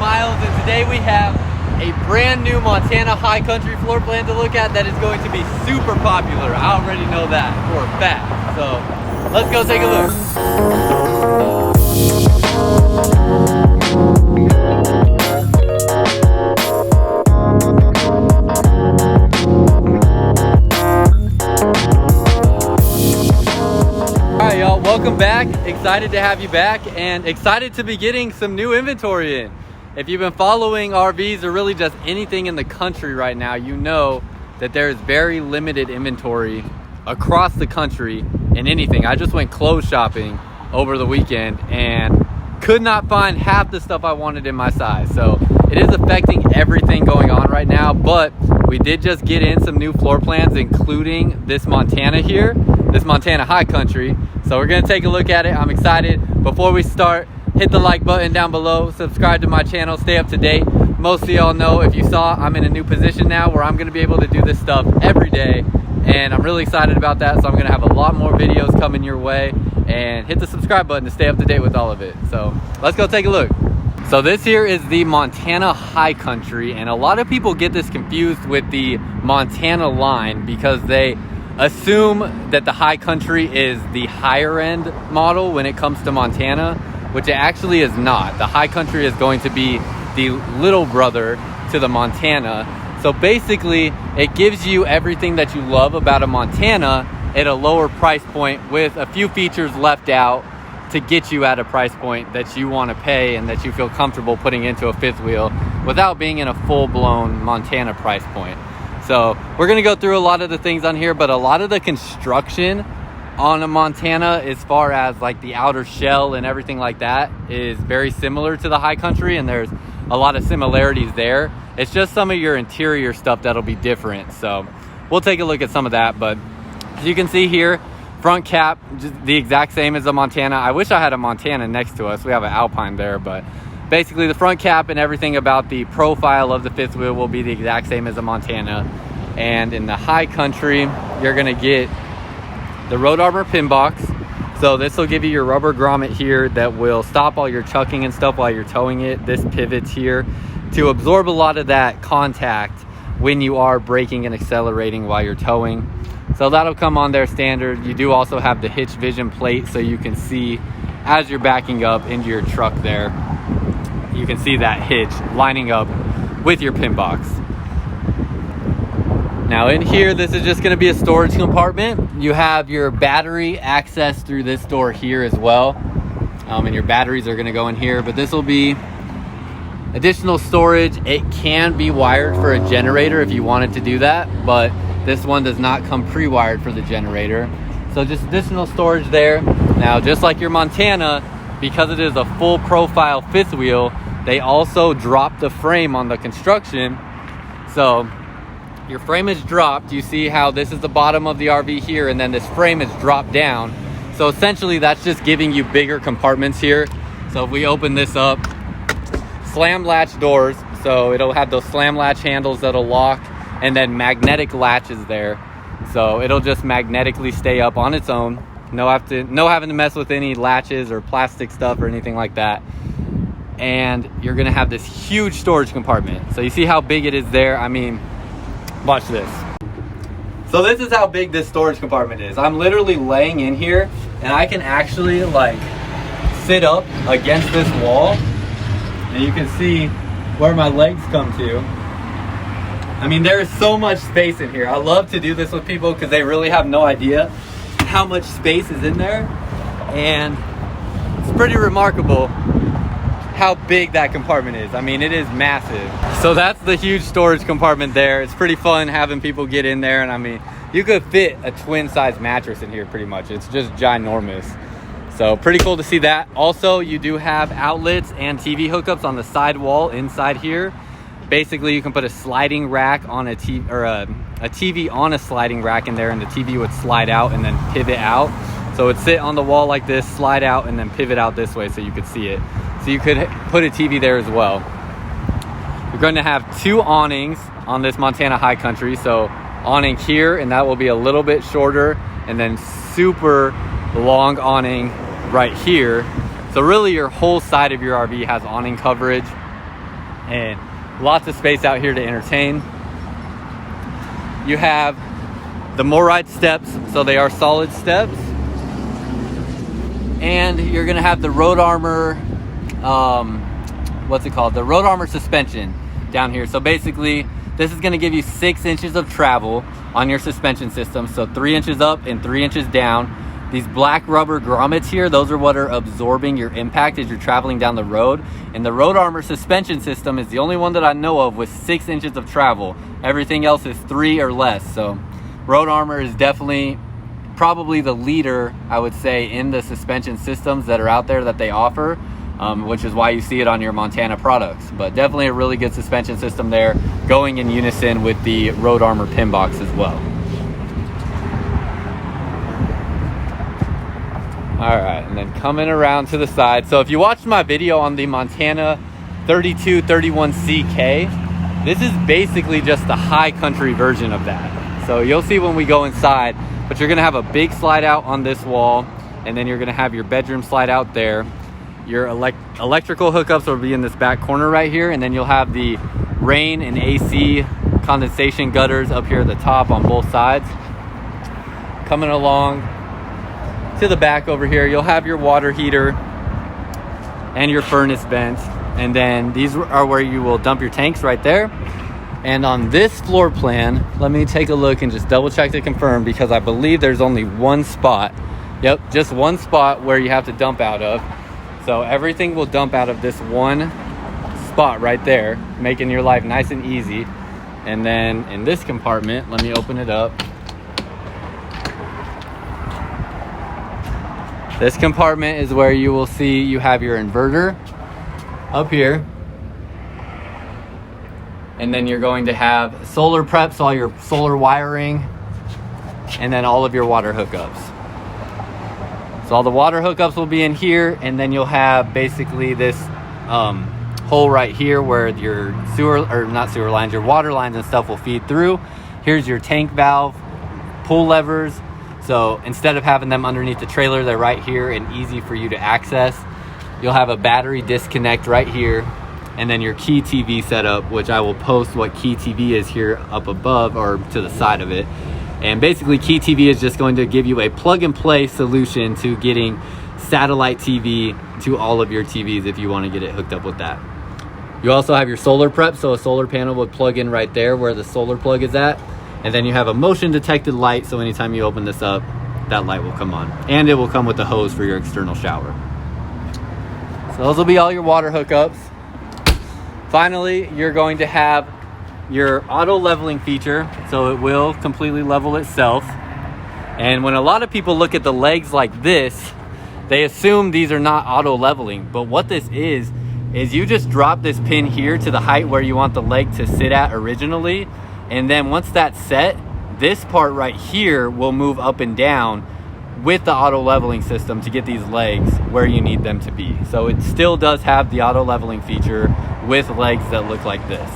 Miles, and today we have a brand new Montana high country floor plan to look at that is going to be super popular. I already know that for a fact. So let's go take a look. Alright y'all, welcome back. Excited to have you back and excited to be getting some new inventory in. If you've been following RVs or really just anything in the country right now, you know that there is very limited inventory across the country in anything. I just went clothes shopping over the weekend and could not find half the stuff I wanted in my size. So it is affecting everything going on right now, but we did just get in some new floor plans, including this Montana here, this Montana high country. So we're gonna take a look at it. I'm excited. Before we start, hit the like button down below, subscribe to my channel, stay up to date. Most of y'all know, if you saw, I'm in a new position now where I'm gonna be able to do this stuff every day, and I'm really excited about that. So I'm gonna have a lot more videos coming your way, and hit the subscribe button to stay up to date with all of it. So let's go take a look. So this here is the Montana high country, and a lot of people get this confused with the Montana line because they assume that the high country is the higher end model when it comes to Montana, which it actually is not. The high country is going to be the little brother to the Montana. So basically, it gives you everything that you love about a Montana at a lower price point with a few features left out to get you at a price point that you want to pay and that you feel comfortable putting into a fifth wheel without being in a full-blown Montana price point. So we're gonna go through a lot of the things on here, but a lot of the construction on a Montana, as far as like the outer shell and everything like that, is very similar to the high country, and there's a lot of similarities there. It's just some of your interior stuff that'll be different. So we'll take a look at some of that. But as you can see here, front cap, just the exact same as the Montana. I wish I had a Montana next to us. We have an Alpine there, but basically the front cap and everything about the profile of the fifth wheel will be the exact same as a Montana. And in the high country, you're gonna get the Road Armor pin box. So this will give you your rubber grommet here that will stop all your chucking and stuff while you're towing it. This pivots here to absorb a lot of that contact when you are braking and accelerating while you're towing. So that'll come on there standard. You do also have the Hitch vision plate, so you can see as you're backing up into your truck there, you can see that hitch lining up with your pin box. Now in here, this is just gonna be a storage compartment. You have your battery access through this door here as well. And your batteries are gonna go in here, but this will be additional storage. It can be wired for a generator if you wanted to do that, but this one does not come pre-wired for the generator. So just additional storage there. Now, just like your Montana, because it is a full profile fifth wheel, they also dropped the frame on the construction. So your frame is dropped. You see how this is the bottom of the RV here, and then this frame is dropped down. So essentially that's just giving you bigger compartments here. So if we open this up, slam latch doors. So it'll have those slam latch handles that'll lock, and then magnetic latches there. So it'll just magnetically stay up on its own. No having to mess with any latches or plastic stuff or anything like that. And you're gonna have this huge storage compartment. So you see how big it is there? I mean, watch this. So this is how big this storage compartment is. I'm literally laying in here and I can actually like sit up against this wall, and you can see where my legs come to. I mean, there is so much space in here. I love to do this with people because they really have no idea how much space is in there. And it's pretty remarkable how big that compartment is. I mean, it is massive. So that's the huge storage compartment there. It's pretty fun having people get in there. And I mean, you could fit a twin size mattress in here pretty much. It's just ginormous. So pretty cool to see that. Also, you do have outlets and TV hookups on the side wall inside here. Basically, you can put a sliding rack on a TV, or a TV on a sliding rack in there, and the TV would slide out and then pivot out. So it would sit on the wall like this, slide out, and then pivot out this way so you could see it. So you could put a TV there as well. You're going to have two awnings on this Montana high country. So awning here, and that will be a little bit shorter, and then super long awning right here. So really your whole side of your RV has awning coverage. and lots of space out here to entertain. You have the MORryde steps, so they are solid steps. And you're gonna have the Road Armor, what's it called? The Road Armor suspension down here. So basically, this is gonna give you 6 inches of travel on your suspension system. So 3 inches up and 3 inches down. These black rubber grommets here, those are what are absorbing your impact as you're traveling down the road. And the Road Armor suspension system is the only one that I know of with 6 inches of travel. Everything else is 3 or less. So Road Armor is definitely probably the leader, I would say, in the suspension systems that are out there that they offer, which is why you see it on your Montana products. But definitely a really good suspension system there, going in unison with the Road Armor pin box as well. All right, and then coming around to the side. So if you watched my video on the Montana 3231CK, this is basically just the high country version of that. So you'll see when we go inside, but you're gonna have a big slide out on this wall, and then you're gonna have your bedroom slide out there. Your electrical hookups will be in this back corner right here, and then you'll have the rain and AC condensation gutters up here at the top on both sides. Coming along to the back over here, you'll have your water heater and your furnace vent, and then these are where you will dump your tanks right there. And on this floor plan, let me take a look and just double check to confirm, because I believe there's only one spot. Yep, just one spot where you have to dump out of. So everything will dump out of this one spot right there, making your life nice and easy. And then in this compartment, let me open it up. This compartment is where you will see you have your inverter up here. And then you're going to have solar preps, all your solar wiring, and then all of your water hookups. So all the water hookups will be in here, and then you'll have basically this hole right here where your your water lines and stuff will feed through. Here's your tank valve, pull levers. So instead of having them underneath the trailer, they're right here and easy for you to access. You'll have a battery disconnect right here, and then your Key TV setup, which I will post what Key TV is here up above or to the side of it. And basically Key TV is just going to give you a plug and play solution to getting satellite TV to all of your TVs if you want to get it hooked up with that. You also have your solar prep, so a solar panel would plug in right there where the solar plug is at. And then you have a motion detected light, so anytime you open this up, that light will come on. And it will come with the hose for your external shower. So those will be all your water hookups. Finally, you're going to have your auto leveling feature, so it will completely level itself. And when a lot of people look at the legs like this, they assume these are not auto leveling. But what this is you just drop this pin here to the height where you want the leg to sit at originally. And then once that's set, this part right here will move up and down with the auto leveling system to get these legs where you need them to be. So it still does have the auto leveling feature with legs that look like this.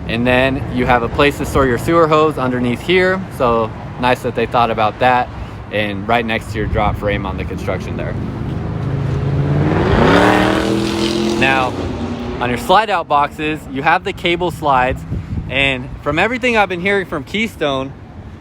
And then you have a place to store your sewer hose underneath here. So nice that they thought about that, and right next to your drop frame on the construction there. Now, on your slide out boxes, you have the cable slides. And from everything I've been hearing from Keystone,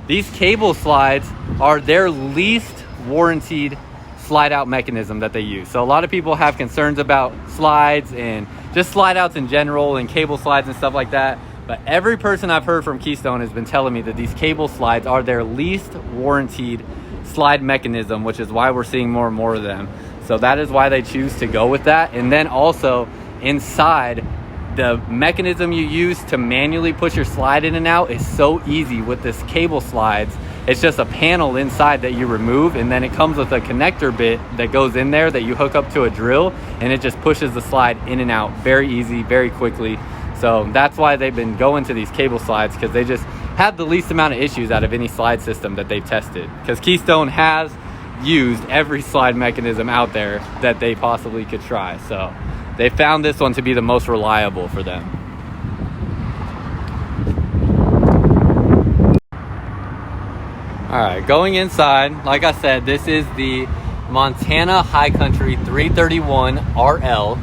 these cable slides are their least warranted slide out mechanism that they use. So a lot of people have concerns about slides and just slide outs in general and cable slides and stuff like that. But every person I've heard from Keystone has been telling me that these cable slides are their least warranted slide mechanism, which is why we're seeing more and more of them. So that is why they choose to go with that. And then also inside, the mechanism you use to manually push your slide in and out is so easy with this cable slides. It's just a panel inside that you remove, and then it comes with a connector bit that goes in there that you hook up to a drill, and it just pushes the slide in and out very easy, very quickly. So that's why they've been going to these cable slides, because they just have the least amount of issues out of any slide system that they've tested. Because Keystone has used every slide mechanism out there that they possibly could try. So they found this one to be the most reliable for them. All right, going inside, like I said, this is the Montana High Country 331 RL.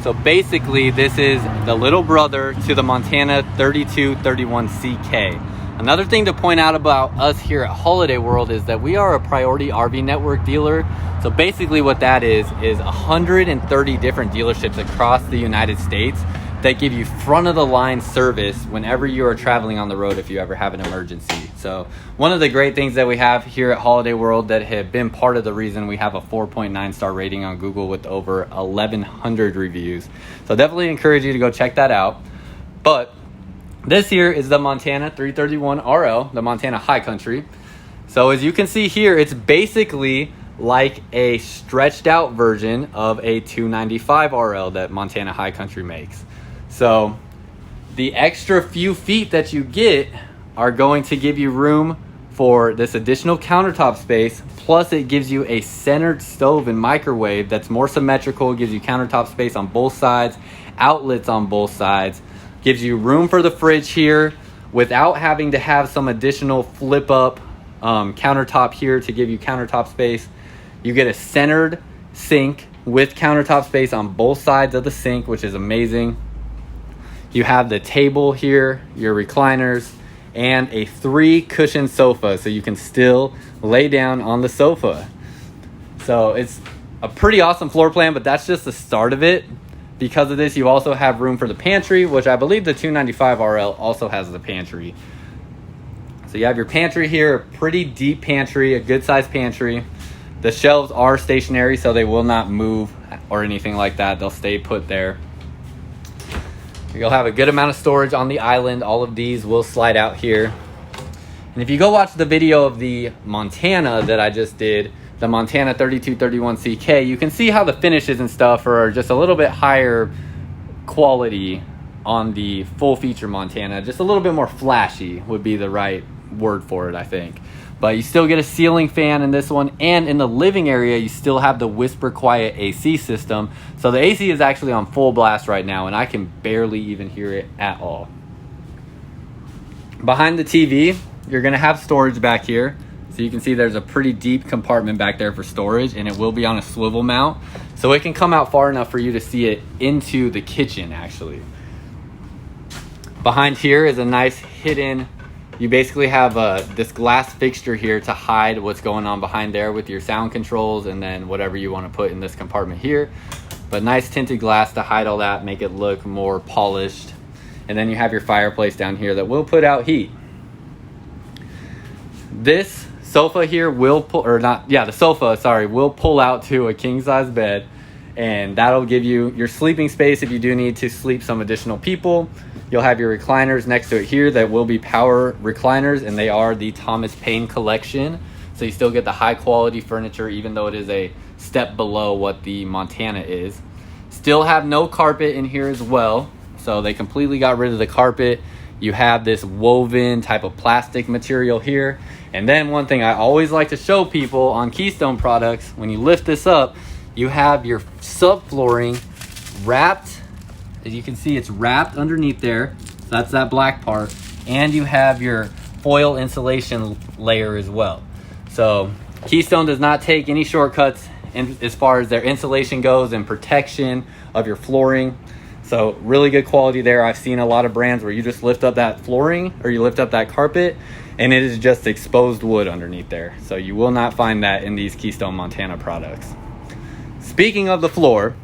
So basically, this is the little brother to the Montana 3231CK. Another thing to point out about us here at Holiday World is that we are a priority RV network dealer. So basically what that is 130 different dealerships across the United States that give you front of the line service whenever you are traveling on the road if you ever have an emergency. So one of the great things that we have here at Holiday World that have been part of the reason we have a 4.9 star rating on Google with over 1,100 reviews. So definitely encourage you to go check that out. But this here is the Montana 331 RL, the Montana High Country. So as you can see here, it's basically like a stretched out version of a 295 RL that Montana High Country makes. So the extra few feet that you get are going to give you room for this additional countertop space. Plus it gives you a centered stove and microwave that's more symmetrical. It gives you countertop space on both sides, outlets on both sides. Gives you room for the fridge here without having to have some additional flip up countertop here to give you countertop space. You get a centered sink with countertop space on both sides of the sink, which is amazing. You have the table here, your recliners, and a 3 cushion sofa, so you can still lay down on the sofa. So it's a pretty awesome floor plan, but that's just the start of it. Because of this, you also have room for the pantry, which I believe the 295 RL also has the pantry. So you have your pantry here, a pretty deep pantry, a good sized pantry. The shelves are stationary, so they will not move or anything like that. They'll stay put there. You'll have a good amount of storage on the island. All of these will slide out here. And if you go watch the video of the Montana that I just did, the Montana 3231CK, you can see how the finishes and stuff are just a little bit higher quality on the full feature Montana. Just a little bit more flashy would be the right word for it, I think. But you still get a ceiling fan in this one, and in the living area you still have the Whisper Quiet AC system. So the AC is actually on full blast right now, and I can barely even hear it at all. Behind the TV, you're gonna have storage back here. So you can see there's a pretty deep compartment back there for storage, and it will be on a swivel mount. So it can come out far enough for you to see it into the kitchen actually. Behind here is a nice hidden, you basically have this glass fixture here to hide what's going on behind there with your sound controls and then whatever you want to put in this compartment here. But nice tinted glass to hide all that, make it look more polished. And then you have your fireplace down here that will put out heat. This sofa here will pull, or not, yeah, the sofa, sorry, will pull out to a king size bed, and that'll give you your sleeping space if you do need to sleep some additional people. You'll have your recliners next to it here that will be power recliners, and they are the Thomas Paine collection. So you still get the high quality furniture even though it is a step below what the Montana is. Still have no carpet in here as well. So they completely got rid of the carpet. You have this woven type of plastic material here. And then one thing I always like to show people on Keystone products, when you lift this up, you have your subflooring wrapped. As you can see, it's wrapped underneath there. So that's that black part. And you have your foil insulation layer as well. So Keystone does not take any shortcuts as far as their insulation goes and protection of your flooring. So really good quality there. I've seen a lot of brands where you just lift up that flooring or you lift up that carpet and it is just exposed wood underneath there. So you will not find that in these Keystone Montana products. Speaking of the floor,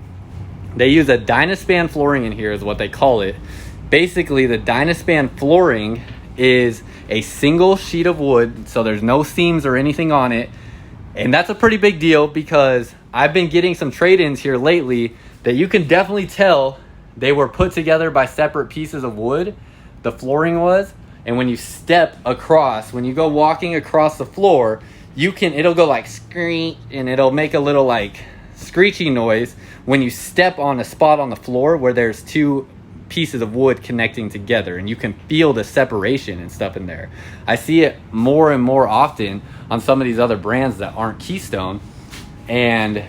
they use a Dynaspan flooring in here is what they call it. Basically, the Dynaspan flooring is a single sheet of wood, so there's no seams or anything on it. And that's a pretty big deal because I've been getting some trade-ins here lately that you can definitely tell they were put together by separate pieces of wood, the flooring was. And when you step across, when you go walking across the floor, it'll go like screech, and it'll make a little like screechy noise when you step on a spot on the floor where there's two pieces of wood connecting together, and you can feel the separation and stuff in there. I see it more and more often on some of these other brands that aren't Keystone, and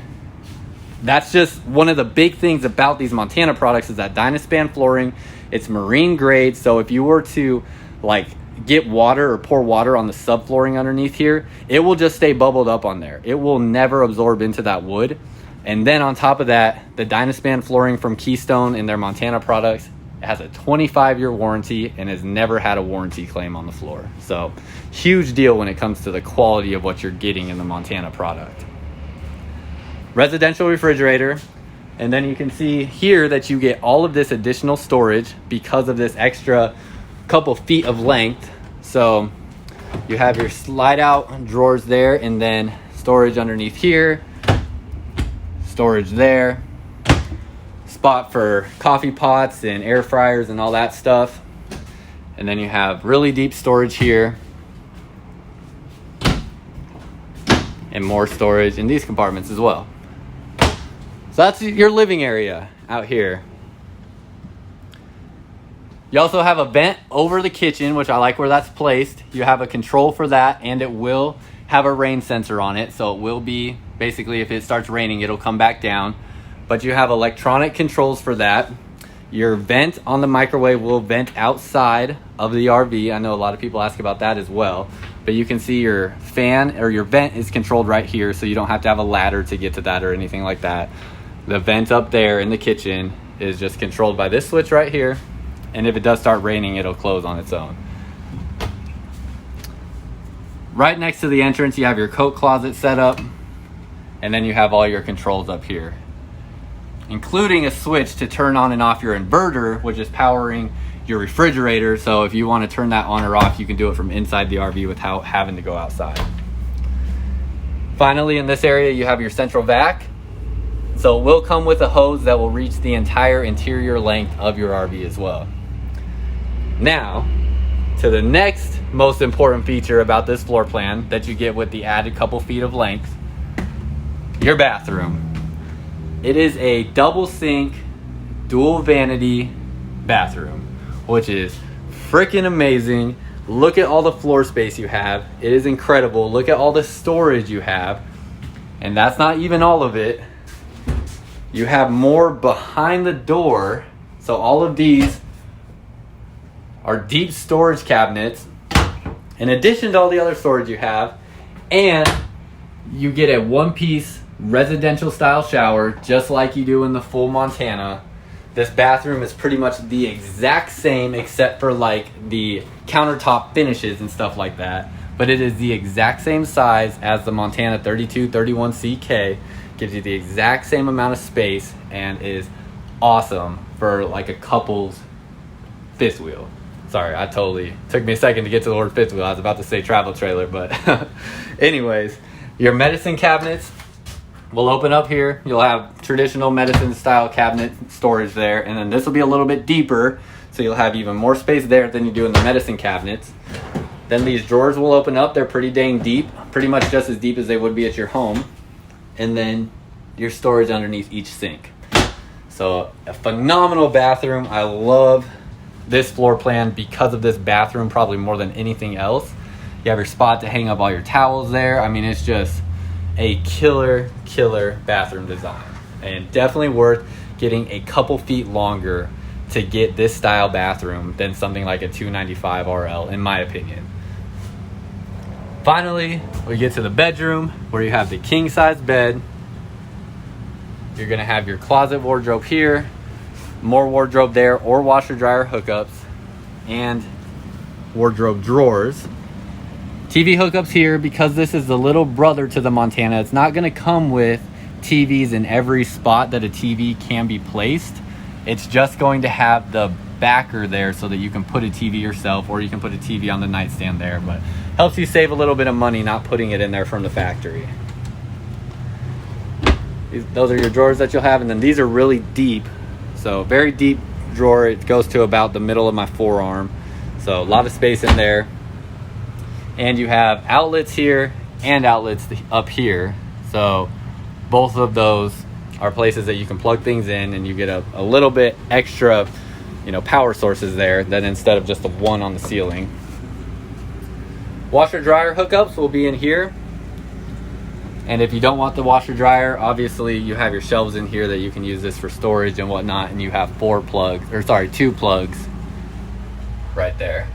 that's just one of the big things about these Montana products is that Dynaspan flooring. It's marine grade, so if you were to like get water or pour water on the subflooring underneath here, it will just stay bubbled up on there. It will never absorb into that wood. And then on top of that, the Dyna flooring from Keystone and their Montana products, it has a 25-year warranty and has never had a warranty claim on the floor. So huge deal when it comes to the quality of what you're getting in the Montana product. Residential refrigerator. And then you can see here that you get all of this additional storage because of this extra couple feet of length. So you have your slide out drawers there, and then storage underneath here, storage there, spot for coffee pots and air fryers and all that stuff. And then you have really deep storage here and more storage in these compartments as well. So that's your living area out here. You also have a vent over the kitchen, which I like where that's placed. You have a control for that, and it will have a rain sensor on it. So it will be, basically, if it starts raining, it'll come back down. But you have electronic controls for that. Your vent on the microwave will vent outside of the RV. I know a lot of people ask about that as well. But you can see your fan or your vent is controlled right here, so you don't have to have a ladder to get to that or anything like that. The vent up there in the kitchen is just controlled by this switch right here. And if it does start raining, it'll close on its own. Right next to the entrance, you have your coat closet set up. And then you have all your controls up here, including a switch to turn on and off your inverter, which is powering your refrigerator. So if you want to turn that on or off, you can do it from inside the RV without having to go outside. Finally, in this area, you have your central vac. So it will come with a hose that will reach the entire interior length of your RV as well. Now, to the next most important feature about this floor plan that you get with the added couple feet of length, your bathroom. It is a double sink, dual vanity bathroom, which is freaking amazing. Look at all the floor space you have. It is incredible. Look at all the storage you have. And that's not even all of it. You have more behind the door. So all of these are deep storage cabinets in addition to all the other storage you have. And you get a one-piece residential style shower just like you do in the full Montana. This bathroom is pretty much the exact same except for like the countertop finishes and stuff like that. But it is the exact same size as the Montana 3231CK. Gives you the exact same amount of space and is awesome for like a couple's fifth wheel. Sorry, took me a second to get to the word fifth wheel. I was about to say travel trailer, but anyways, your medicine cabinets will open up here. You'll have traditional medicine style cabinet storage there, and then this will be a little bit deeper, so you'll have even more space there than you do in the medicine cabinets. Then these drawers will open up. They're pretty dang deep, pretty much just as deep as they would be at your home. And then your storage underneath each sink. So a phenomenal bathroom. I love this floor plan because of this bathroom probably more than anything else. You have your spot to hang up all your towels there. I mean, it's just a killer bathroom design, and definitely worth getting a couple feet longer to get this style bathroom than something like a 295 RL, in my opinion. Finally, we get to the bedroom where you have the king size bed. You're gonna have your closet wardrobe here, more wardrobe there, or washer dryer hookups, and wardrobe drawers. TV hookups here, because this is the little brother to the Montana. It's not gonna come with TVs in every spot that a TV can be placed. It's just going to have the backer there so that you can put a TV yourself, or you can put a TV on the nightstand there, but helps you save a little bit of money not putting it in there from the factory. Those are your drawers that you'll have, and then these are really deep. So very deep drawer. It goes to about the middle of my forearm. So a lot of space in there. And you have outlets here and outlets up here. So both of those are places that you can plug things in, and you get a little bit extra, power sources there than instead of just the one on the ceiling. Washer dryer hookups will be in here. And if you don't want the washer dryer, obviously you have your shelves in here that you can use this for storage and whatnot, and you have two plugs right there.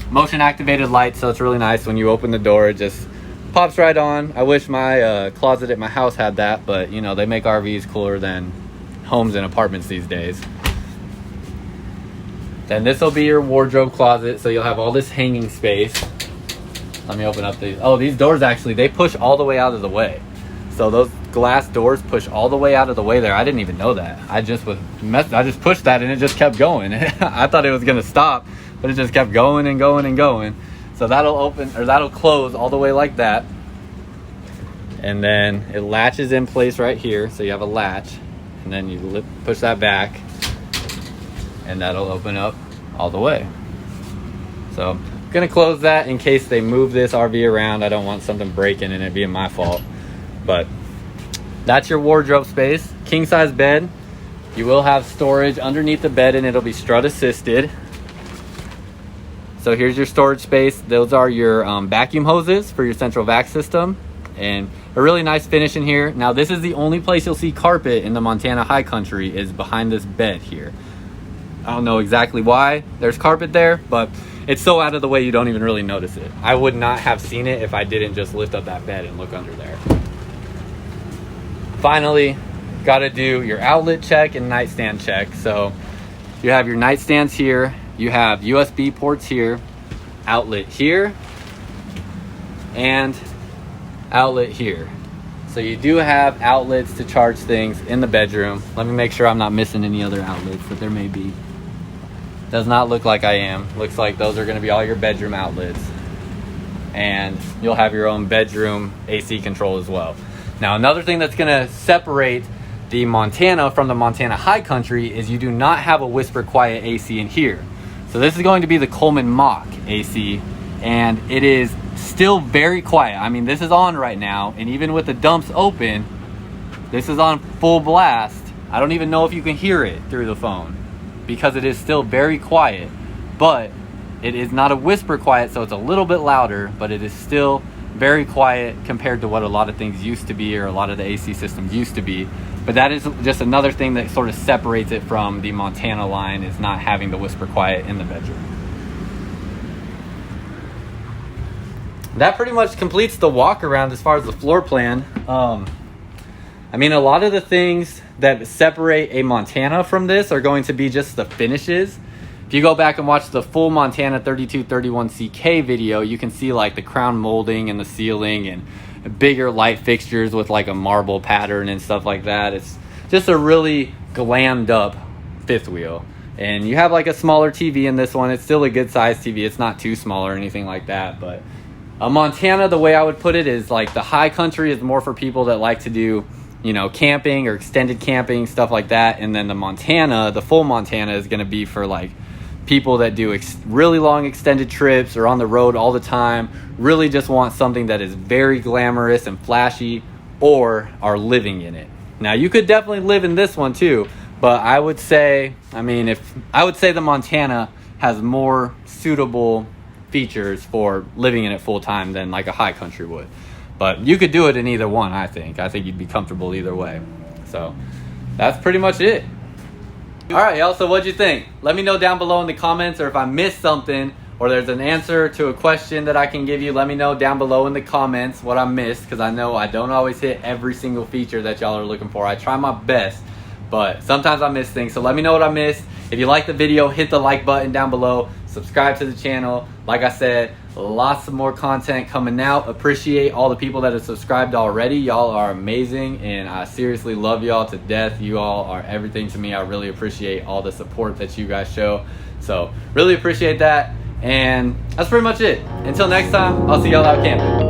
Motion activated lights, so it's really nice when you open the door, it just pops right on. I wish my closet at my house had that, but you know, they make RVs cooler than homes and apartments these days. Then this will be your wardrobe closet, so you'll have all this hanging space. Let me open up these. Oh, these doors actually, they push all the way out of the way. So those glass doors push all the way out of the way there. I didn't even know that. I just pushed that and it just kept going. I thought it was gonna stop, but it just kept going and going and going. So that'll open, or that'll close all the way like that. And then it latches in place right here. So you have a latch, and then you push that back, and that'll open up all the way. So I'm gonna close that in case they move this RV around. I don't want something breaking and it being my fault. But that's your wardrobe space. King size bed. You will have storage underneath the bed, and it'll be strut assisted. So here's your storage space. Those are your vacuum hoses for your central vac system, and a really nice finish in here. Now this is the only place you'll see carpet in the Montana high country, is behind this bed here. I don't know exactly why there's carpet there, but it's so out of the way you don't even really notice it. I would not have seen it if I didn't just lift up that bed and look under there. Finally, got to do your outlet check and nightstand check. So you have your nightstands here, you have USB ports here, outlet here, and outlet here. So you do have outlets to charge things in the bedroom. Let me make sure I'm not missing any other outlets, but there may be. Does not look like I am. Looks like those are going to be all your bedroom outlets. And you'll have your own bedroom AC control as well. Now, another thing that's going to separate the Montana from the Montana high country is you do not have a whisper quiet AC in here. So this is going to be the Coleman Mach AC, and it is still very quiet. I mean, this is on right now, and even with the dumps open, this is on full blast. I don't even know if you can hear it through the phone because it is still very quiet, but it is not a whisper quiet, so it's a little bit louder, but it is still very quiet compared to what a lot of things used to be, or a lot of the AC systems used to be. But that is just another thing that sort of separates it from the Montana line, is not having the whisper quiet in the bedroom. That pretty much completes the walk around as far as the floor plan. I mean, a lot of the things that separate a Montana from this are going to be just the finishes. If you go back and watch the full Montana 3231CK video, you can see like the crown molding and the ceiling and bigger light fixtures with like a marble pattern and stuff like that. It's just a really glammed up fifth wheel. And you have like a smaller TV in this one. It's still a good size TV. It's not too small or anything like that. But a Montana, the way I would put it, is like the high country is more for people that like to do, you know, camping or extended camping, stuff like that. And then the Montana, the full Montana, is going to be for like people that do really long extended trips or on the road all the time, really just want something that is very glamorous and flashy, or are living in it. Now, you could definitely live in this one too, but I would say, the Montana has more suitable features for living in it full time than like a high country would. But you could do it in either one, I think. I think you'd be comfortable either way. So that's pretty much it. All right, y'all, so what'd you think? Let me know down below in the comments, or if I missed something, or there's an answer to a question that I can give you, let me know down below in the comments what I missed, because I know I don't always hit every single feature that y'all are looking for. I try my best, but sometimes I miss things. So let me know what I missed. If you like the video, hit the like button down below. Subscribe to the channel. Like I said, lots of more content coming out. Appreciate all the people that have subscribed already. Y'all are amazing, and I seriously love y'all to death. You all are everything to me. I really appreciate all the support that you guys show. So really appreciate that. And that's pretty much it. Until next time, I'll see y'all out camping.